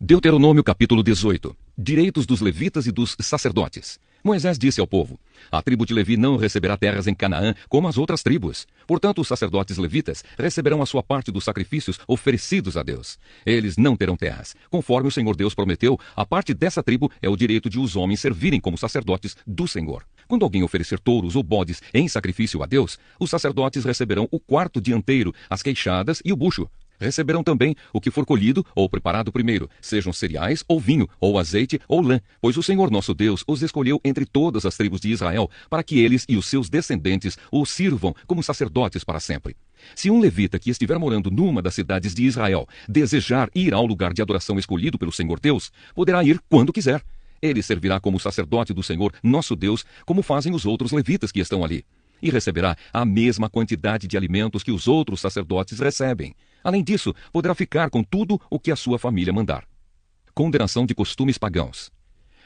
Deuteronômio capítulo 18. Direitos dos levitas e dos sacerdotes. Moisés disse ao povo: a tribo de Levi não receberá terras em Canaã como as outras tribos. Portanto, os sacerdotes levitas receberão a sua parte dos sacrifícios oferecidos a Deus. Eles não terão terras. Conforme o Senhor Deus prometeu, a parte dessa tribo é o direito de os homens servirem como sacerdotes do Senhor. Quando alguém oferecer touros ou bodes em sacrifício a Deus, os sacerdotes receberão o quarto dianteiro, as queixadas e o bucho. Receberão também o que for colhido ou preparado primeiro, sejam cereais ou vinho, ou azeite ou lã, pois o Senhor nosso Deus os escolheu entre todas as tribos de Israel, para que eles e os seus descendentes o sirvam como sacerdotes para sempre. Se um levita que estiver morando numa das cidades de Israel desejar ir ao lugar de adoração escolhido pelo Senhor Deus, poderá ir quando quiser. Ele servirá como sacerdote do Senhor nosso Deus, como fazem os outros levitas que estão ali. E receberá a mesma quantidade de alimentos que os outros sacerdotes recebem. Além disso, poderá ficar com tudo o que a sua família mandar. Condenação de costumes pagãos.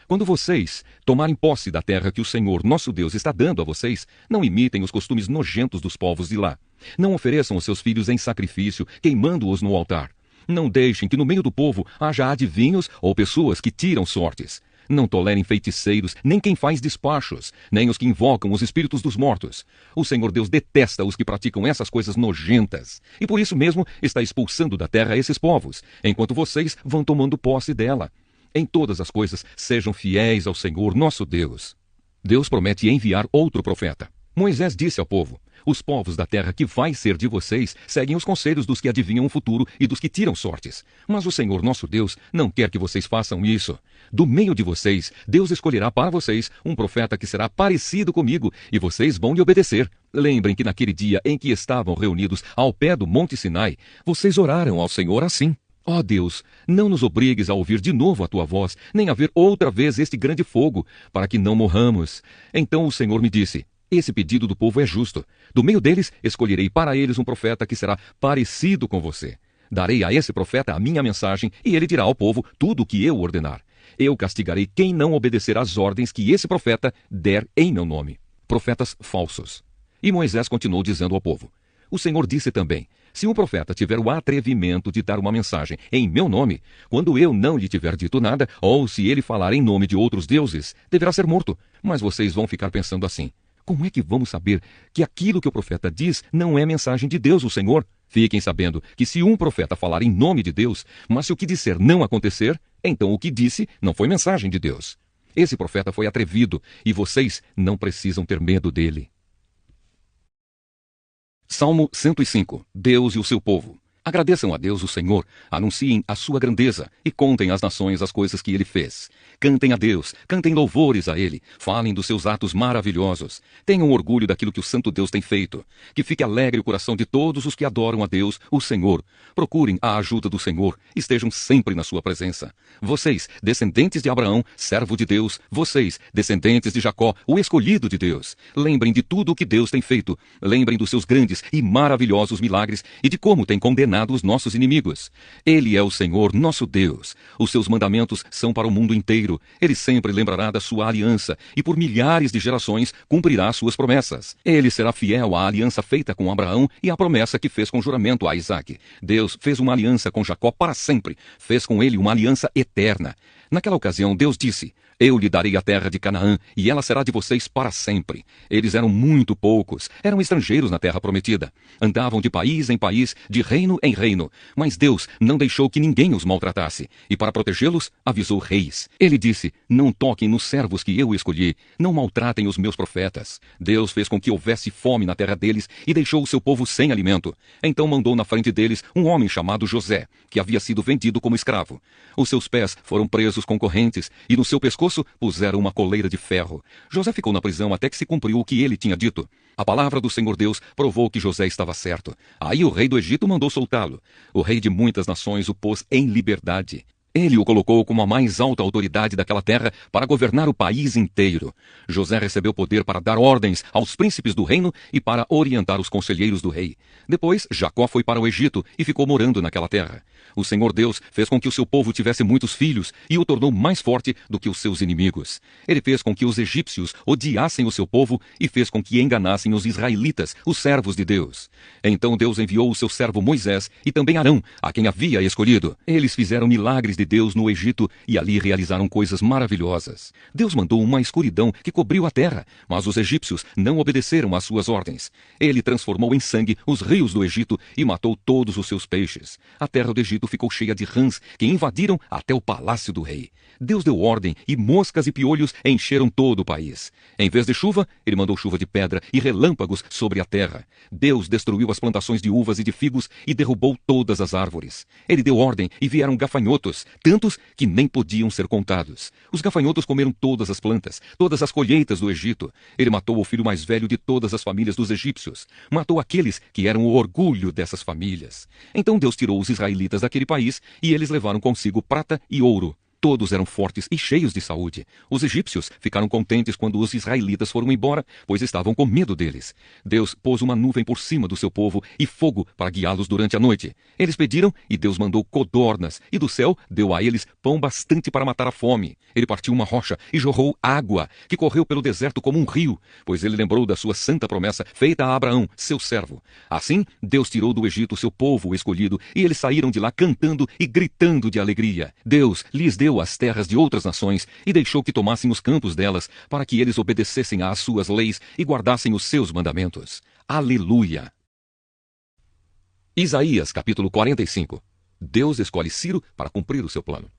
Quando vocês tomarem posse da terra que o Senhor, nosso Deus, está dando a vocês, não imitem os costumes nojentos dos povos de lá. Não ofereçam os seus filhos em sacrifício, queimando-os no altar. Não deixem que no meio do povo haja adivinhos ou pessoas que tiram sortes. Não tolerem feiticeiros, nem quem faz despachos, nem os que invocam os espíritos dos mortos. O Senhor Deus detesta os que praticam essas coisas nojentas, e por isso mesmo está expulsando da terra esses povos, enquanto vocês vão tomando posse dela. Em todas as coisas, sejam fiéis ao Senhor nosso Deus. Deus promete enviar outro profeta. Moisés disse ao povo: os povos da terra que vai ser de vocês seguem os conselhos dos que adivinham o futuro e dos que tiram sortes. Mas o Senhor nosso Deus não quer que vocês façam isso. Do meio de vocês, Deus escolherá para vocês um profeta que será parecido comigo, e vocês vão lhe obedecer. Lembrem que naquele dia em que estavam reunidos ao pé do Monte Sinai, vocês oraram ao Senhor assim: ó Deus, não nos obrigues a ouvir de novo a tua voz, nem a ver outra vez este grande fogo, para que não morramos. Então o Senhor me disse: esse pedido do povo é justo. Do meio deles, escolherei para eles um profeta que será parecido com você. Darei a esse profeta a minha mensagem, e ele dirá ao povo tudo o que eu ordenar. Eu castigarei quem não obedecer às ordens que esse profeta der em meu nome. Profetas falsos. E Moisés continuou dizendo ao povo: o Senhor disse também: se um profeta tiver o atrevimento de dar uma mensagem em meu nome, quando eu não lhe tiver dito nada, ou se ele falar em nome de outros deuses, deverá ser morto. Mas vocês vão ficar pensando assim: como é que vamos saber que aquilo que o profeta diz não é mensagem de Deus, o Senhor? Fiquem sabendo que se um profeta falar em nome de Deus, mas se o que disser não acontecer, então o que disse não foi mensagem de Deus. Esse profeta foi atrevido, e vocês não precisam ter medo dele. Salmo 105. Deus e o seu povo. Agradeçam a Deus o Senhor, anunciem a sua grandeza e contem às nações as coisas que ele fez. Cantem a Deus, cantem louvores a ele, falem dos seus atos maravilhosos. Tenham orgulho daquilo que o Santo Deus tem feito. Que fique alegre o coração de todos os que adoram a Deus, o Senhor. Procurem a ajuda do Senhor, estejam sempre na sua presença. Vocês, descendentes de Abraão, servo de Deus, vocês, descendentes de Jacó, o escolhido de Deus. Lembrem de tudo o que Deus tem feito. Lembrem dos seus grandes e maravilhosos milagres e de como tem condenado os nossos inimigos. Ele é o Senhor, nosso Deus. Os seus mandamentos são para o mundo inteiro. Ele sempre lembrará da sua aliança e por milhares de gerações cumprirá suas promessas. Ele será fiel à aliança feita com Abraão e à promessa que fez com juramento a Isaque. Deus fez uma aliança com Jacó para sempre. Fez com ele uma aliança eterna. Naquela ocasião, Deus disse: eu lhe darei a terra de Canaã, e ela será de vocês para sempre. Eles eram muito poucos, eram estrangeiros na terra prometida. Andavam de país em país, de reino em reino. Mas Deus não deixou que ninguém os maltratasse. E para protegê-los, avisou reis. Ele disse: não toquem nos servos que eu escolhi, não maltratem os meus profetas. Deus fez com que houvesse fome na terra deles e deixou o seu povo sem alimento. Então mandou na frente deles um homem chamado José, que havia sido vendido como escravo. Os seus pés foram presos com correntes, e no seu pescoço puseram uma coleira de ferro. José ficou na prisão até que se cumpriu o que ele tinha dito. A palavra do Senhor Deus provou que José estava certo. Aí o rei do Egito mandou soltá-lo. O rei de muitas nações o pôs em liberdade. Ele o colocou como a mais alta autoridade daquela terra para governar o país inteiro. José recebeu poder para dar ordens aos príncipes do reino e para orientar os conselheiros do rei. Depois, Jacó foi para o Egito e ficou morando naquela terra. O Senhor Deus fez com que o seu povo tivesse muitos filhos e o tornou mais forte do que os seus inimigos. Ele fez com que os egípcios odiassem o seu povo e fez com que enganassem os israelitas, os servos de Deus. Então Deus enviou o seu servo Moisés e também Arão, a quem havia escolhido. Eles fizeram milagres de de Deus no Egito e ali realizaram coisas maravilhosas. Deus mandou uma escuridão que cobriu a terra, mas os egípcios não obedeceram às suas ordens. Ele transformou em sangue os rios do Egito e matou todos os seus peixes. A terra do Egito ficou cheia de rãs que invadiram até o palácio do rei. Deus deu ordem e moscas e piolhos encheram todo o país. Em vez de chuva, ele mandou chuva de pedra e relâmpagos sobre a terra. Deus destruiu as plantações de uvas e de figos e derrubou todas as árvores. Ele deu ordem e vieram gafanhotos, tantos que nem podiam ser contados. Os gafanhotos comeram todas as plantas, todas as colheitas do Egito. Ele matou o filho mais velho de todas as famílias dos egípcios. Matou aqueles que eram o orgulho dessas famílias. Então Deus tirou os israelitas daquele país e eles levaram consigo prata e ouro. Todos eram fortes e cheios de saúde. Os egípcios ficaram contentes quando os israelitas foram embora, pois estavam com medo deles. Deus pôs uma nuvem por cima do seu povo e fogo para guiá-los durante a noite. Eles pediram e Deus mandou codornas, e do céu deu a eles pão bastante para matar a fome. Ele partiu uma rocha e jorrou água, que correu pelo deserto como um rio, pois ele lembrou da sua santa promessa feita a Abraão, seu servo. Assim, Deus tirou do Egito seu povo escolhido, e eles saíram de lá cantando e gritando de alegria. Deus lhes deu as terras de outras nações e deixou que tomassem os campos delas, para que eles obedecessem às suas leis e guardassem os seus mandamentos. Aleluia! Isaías capítulo 45. Deus escolhe Ciro para cumprir o seu plano.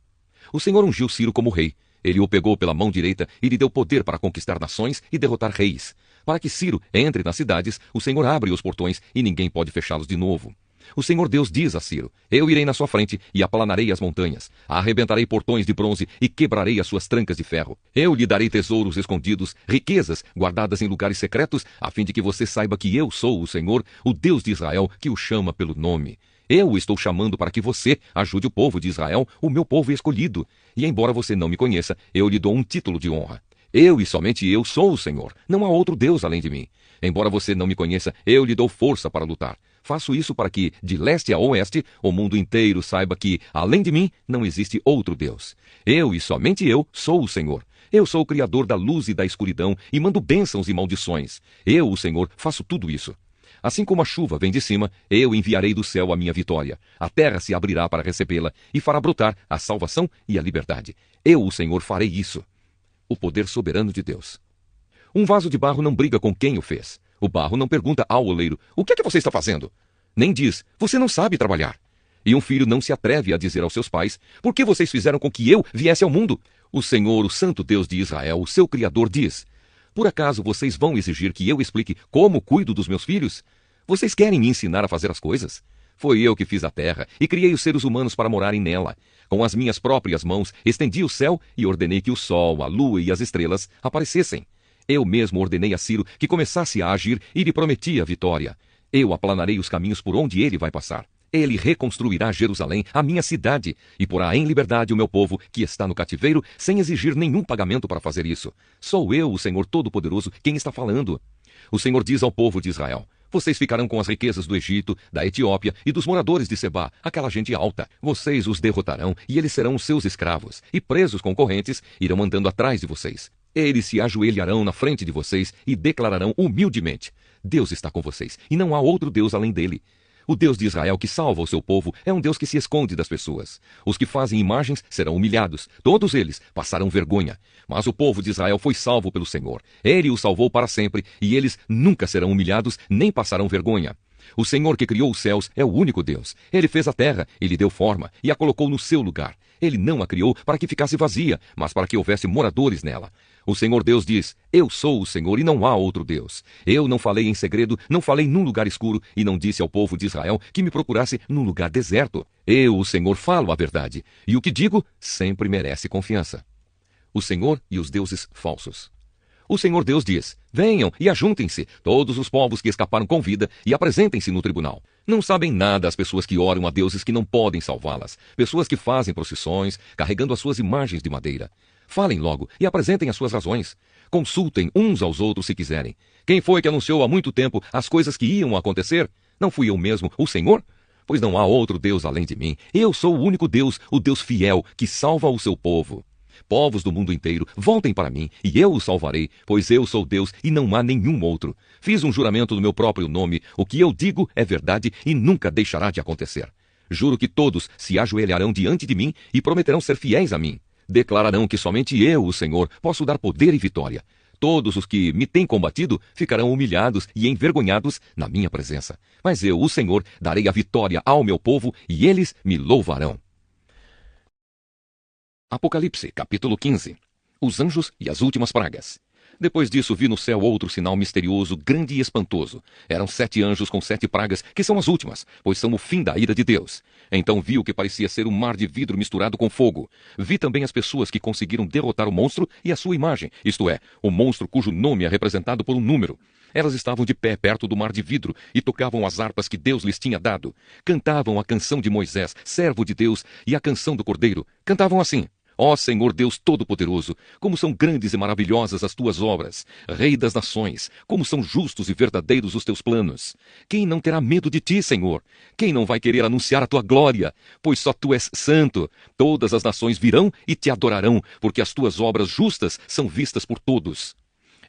O Senhor ungiu Ciro como rei. Ele o pegou pela mão direita e lhe deu poder para conquistar nações e derrotar reis. Para que Ciro entre nas cidades, o Senhor abre os portões e ninguém pode fechá-los de novo. O Senhor Deus diz a Ciro: eu irei na sua frente e aplanarei as montanhas, arrebentarei portões de bronze e quebrarei as suas trancas de ferro. Eu lhe darei tesouros escondidos, riquezas guardadas em lugares secretos, a fim de que você saiba que eu sou o Senhor, o Deus de Israel, que o chama pelo nome. Eu o estou chamando para que você ajude o povo de Israel, o meu povo escolhido. E embora você não me conheça, eu lhe dou um título de honra. Eu e somente eu sou o Senhor, não há outro Deus além de mim. Embora você não me conheça, eu lhe dou força para lutar. Faço isso para que, de leste a oeste, o mundo inteiro saiba que, além de mim, não existe outro Deus. Eu e somente eu sou o Senhor. Eu sou o Criador da luz e da escuridão e mando bênçãos e maldições. Eu, o Senhor, faço tudo isso. Assim como a chuva vem de cima, eu enviarei do céu a minha vitória. A terra se abrirá para recebê-la e fará brotar a salvação e a liberdade. Eu, o Senhor, farei isso. O poder soberano de Deus. Um vaso de barro não briga com quem o fez. O barro não pergunta ao oleiro: o que é que você está fazendo? Nem diz: você não sabe trabalhar. E um filho não se atreve a dizer aos seus pais: por que vocês fizeram com que eu viesse ao mundo? O Senhor, o Santo Deus de Israel, o seu Criador, diz: por acaso vocês vão exigir que eu explique como cuido dos meus filhos? Vocês querem me ensinar a fazer as coisas? Foi eu que fiz a terra e criei os seres humanos para morarem nela. Com as minhas próprias mãos estendi o céu e ordenei que o sol, a lua e as estrelas aparecessem. Eu mesmo ordenei a Ciro que começasse a agir e lhe prometi a vitória. Eu aplanarei os caminhos por onde ele vai passar. Ele reconstruirá Jerusalém, a minha cidade, e porá em liberdade o meu povo que está no cativeiro, sem exigir nenhum pagamento para fazer isso. Sou eu, o Senhor Todo-Poderoso, quem está falando. O Senhor diz ao povo de Israel: vocês ficarão com as riquezas do Egito, da Etiópia e dos moradores de Sebá, aquela gente alta. Vocês os derrotarão e eles serão os seus escravos, e presos com correntes irão andando atrás de vocês. Eles se ajoelharão na frente de vocês e declararão humildemente: Deus está com vocês, e não há outro Deus além dele. O Deus de Israel que salva o seu povo é um Deus que se esconde das pessoas. Os que fazem imagens serão humilhados, todos eles passarão vergonha. Mas o povo de Israel foi salvo pelo Senhor. Ele os salvou para sempre, e eles nunca serão humilhados, nem passarão vergonha. O Senhor que criou os céus é o único Deus. Ele fez a terra e lhe deu forma, e a colocou no seu lugar. Ele não a criou para que ficasse vazia, mas para que houvesse moradores nela. O Senhor Deus diz: eu sou o Senhor e não há outro Deus. Eu não falei em segredo, não falei num lugar escuro, e não disse ao povo de Israel que me procurasse num lugar deserto. Eu, o Senhor, falo a verdade, e o que digo sempre merece confiança. O Senhor e os deuses falsos. O Senhor Deus diz: venham e ajuntem-se, todos os povos que escaparam com vida, e apresentem-se no tribunal. Não sabem nada as pessoas que oram a deuses que não podem salvá-las, pessoas que fazem procissões, carregando as suas imagens de madeira. Falem logo e apresentem as suas razões. Consultem uns aos outros se quiserem. Quem foi que anunciou há muito tempo as coisas que iam acontecer? Não fui eu mesmo, o Senhor? Pois não há outro Deus além de mim. Eu sou o único Deus, o Deus fiel, que salva o seu povo. Povos do mundo inteiro, voltem para mim, e eu os salvarei, pois eu sou Deus e não há nenhum outro. Fiz um juramento no meu próprio nome, o que eu digo é verdade e nunca deixará de acontecer. Juro que todos se ajoelharão diante de mim e prometerão ser fiéis a mim. Declararão que somente eu, o Senhor, posso dar poder e vitória. Todos os que me têm combatido ficarão humilhados e envergonhados na minha presença. Mas eu, o Senhor, darei a vitória ao meu povo e eles me louvarão. Apocalipse, capítulo 15. Os anjos e as últimas pragas. Depois disso, vi no céu outro sinal misterioso, grande e espantoso. Eram 7 anjos com 7 pragas, que são as últimas, pois são o fim da ira de Deus. Então vi o que parecia ser um mar de vidro misturado com fogo. Vi também as pessoas que conseguiram derrotar o monstro e a sua imagem, isto é, o monstro cujo nome é representado por um número. Elas estavam de pé perto do mar de vidro e tocavam as harpas que Deus lhes tinha dado. Cantavam a canção de Moisés, servo de Deus, e a canção do Cordeiro. Cantavam assim: Ó Senhor Deus Todo-Poderoso, como são grandes e maravilhosas as tuas obras, Rei das nações, como são justos e verdadeiros os teus planos. Quem não terá medo de ti, Senhor? Quem não vai querer anunciar a tua glória? Pois só tu és santo. Todas as nações virão e te adorarão, porque as tuas obras justas são vistas por todos.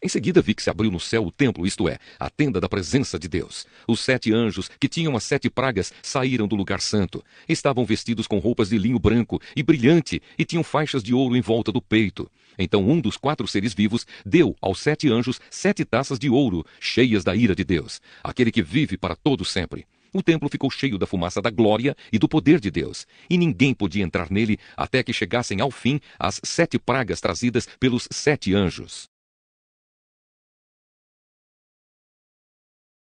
Em seguida vi que se abriu no céu o templo, isto é, a tenda da presença de Deus. Os 7 anjos, que tinham as 7 pragas, saíram do lugar santo. Estavam vestidos com roupas de linho branco e brilhante, e tinham faixas de ouro em volta do peito. Então um dos 4 seres vivos deu aos 7 anjos 7 taças de ouro, cheias da ira de Deus, aquele que vive para todo sempre. O templo ficou cheio da fumaça da glória e do poder de Deus, e ninguém podia entrar nele até que chegassem ao fim as 7 pragas trazidas pelos 7 anjos.